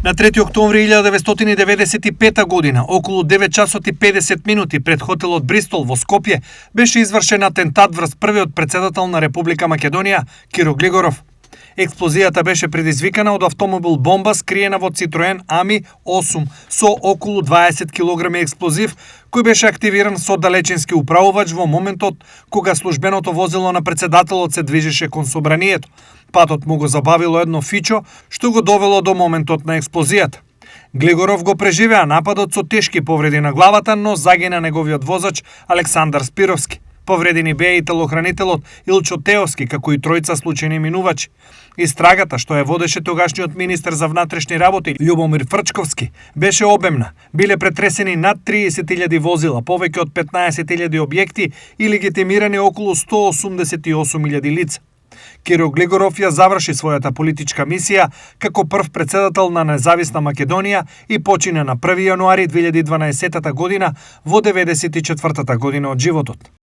На 3 октомври 1995 година, околу 9 часот и 50 минути пред хотелот Бристол во Скопје, беше извршен атентат врз првиот претседател на Република Македонија, Киро Глигоров. Експлозијата беше предизвикана од автомобил бомба скриена во Citroen Ami 8 со околу 20 кг експлозив, кој беше активиран со далечински управувач во моментот кога службеното возило на претседателот се движеше кон собранието. Патот му го забавило едно фичо, што го довело до моментот на експлозијата. Глигоров го преживеа нападот со тешки повреди на главата, но загина неговиот возач Александар Спировски. Повредени беа и телохранителот Илчо Теовски, како и тројца случајни минувачи. Истрагата, што ја водеше тогашниот министер за внатрешни работи Љубомир Фрчковски, беше обемна. Биле претресени над 30.000 возила, повеќе од 15.000 објекти и легитимирани околу 188.000 лица. Киро Глигоров ја заврши својата политичка мисија како прв претседател на независна Македонија и почина на 1 јануари 2012 година во 94-та година од животот.